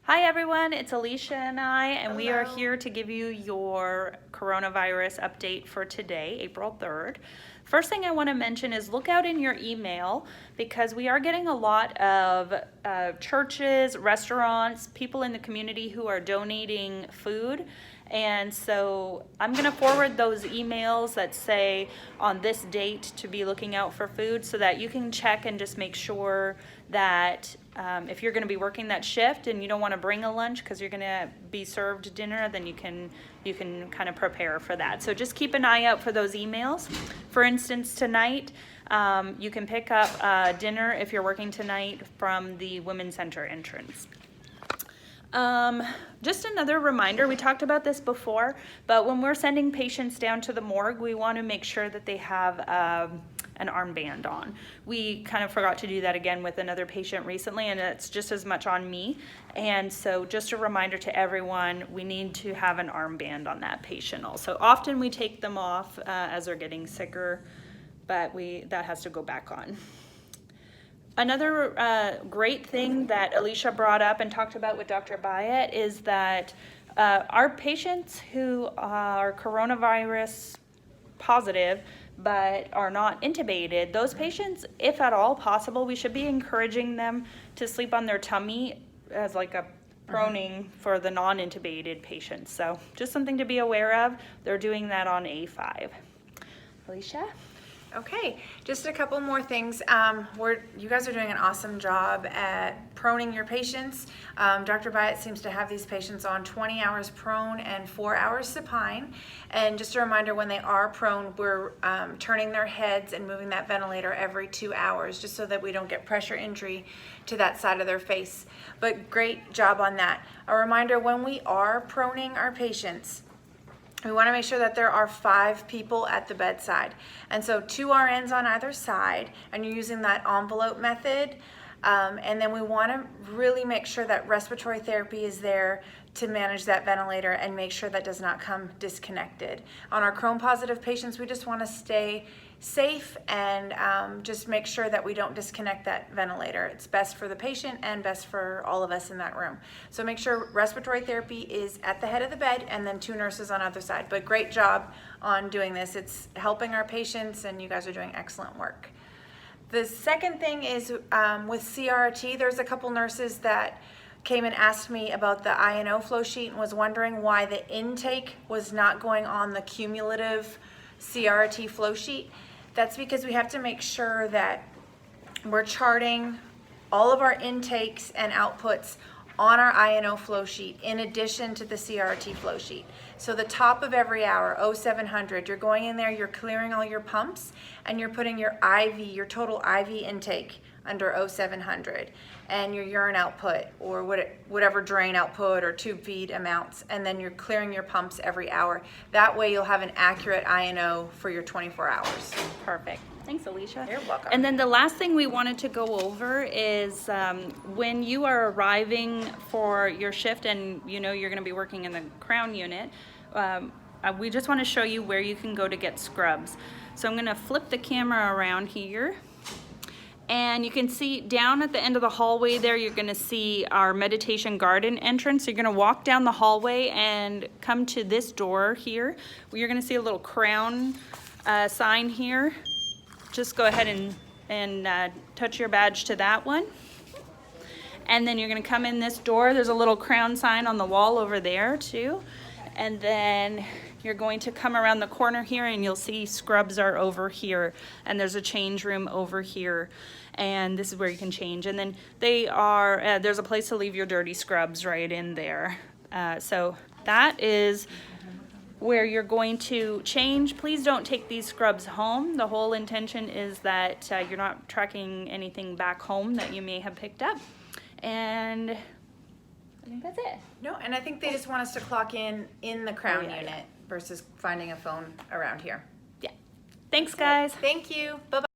Hi everyone, it's Alicia and we are here to give you your coronavirus update for today, April 3rd. First thing I want to mention is look out in your email because we are getting a lot of churches, restaurants, people in the community who are donating food. And so I'm going to forward those emails that say on this date to be looking out for food so that you can check and just make sure that if you're going to be working that shift and you don't want to bring a lunch because you're going to be served dinner, then you can kind of prepare for that. So just keep an eye out for those emails. For instance, tonight you can pick up dinner if you're working tonight from the Women's Center entrance. Just another reminder, we talked about this before, but when we're sending patients down to the morgue, we want to make sure that they have an armband on. We kind of forgot to do that again with another patient recently, and it's just as much on me. And so just a reminder to everyone, we need to have an armband on that patient also. Often we take them off as they're getting sicker, but that has to go back on. Another great thing that Alicia brought up and talked about with Dr. Bayat is that our patients who are coronavirus positive but are not intubated, those patients, if at all possible, we should be encouraging them to sleep on their tummy as like a proning for the non-intubated patients. So just something to be aware of. They're doing that on A5. Alicia? Okay, just a couple more things. You guys are doing an awesome job at proning your patients. Dr. Bayat seems to have these patients on 20 hours prone and 4 hours supine. And just a reminder, when they are prone, we're turning their heads and moving that ventilator every 2 hours, just so that we don't get pressure injury to that side of their face. But great job on that. A reminder, when we are proning our patients, we want to make sure that there are 5 people at the bedside. And so 2 RNs on either side, and you're using that envelope method. And then we want to really make sure that respiratory therapy is there to manage that ventilator and make sure that does not come disconnected. On our Crohn positive patients, we just want to stay safe and just make sure that we don't disconnect that ventilator. It's best for the patient and best for all of us in that room. So make sure respiratory therapy is at the head of the bed and then 2 nurses on either side. But great job on doing this. It's helping our patients and you guys are doing excellent work. The second thing is with CRRT, there's a couple nurses that came and asked me about the INO flow sheet and was wondering why the intake was not going on the cumulative CRRT flow sheet. That's because we have to make sure that we're charting all of our intakes and outputs on our INO flow sheet in addition to the CRRT flow sheet. So the top of every hour, 0700, you're going in there, you're clearing all your pumps, and you're putting your IV, your total IV intake under 0700, and your urine output or whatever drain output or tube feed amounts, and then you're clearing your pumps every hour. That way you'll have an accurate INO for your 24 hours. Perfect. Thanks, Alicia. You're welcome. And then the last thing we wanted to go over is when you are arriving for your shift and you know you're going to be working in the Crown unit, we just want to show you where you can go to get scrubs. So I'm going to flip the camera around here. And you can see down at the end of the hallway there, you're going to see our meditation garden entrance. So you're going to walk down the hallway and come to this door here. You're going to see a little Crown sign here. Just go ahead and touch your badge to that one. And then you're going to come in this door. There's a little Crown sign on the wall over there too. And then you're going to come around the corner here and you'll see scrubs are over here. And there's a change room over here. And this is where you can change. And then there's a place to leave your dirty scrubs right in there. So that is where you're going to change. Please don't take these scrubs home. The whole intention is that you're not tracking anything back home that you may have picked up. And I think that's it. No, and I think they just want us to clock in the Crown unit versus finding a phone around here. Yeah. Thanks, guys. Thank you. Bye-bye.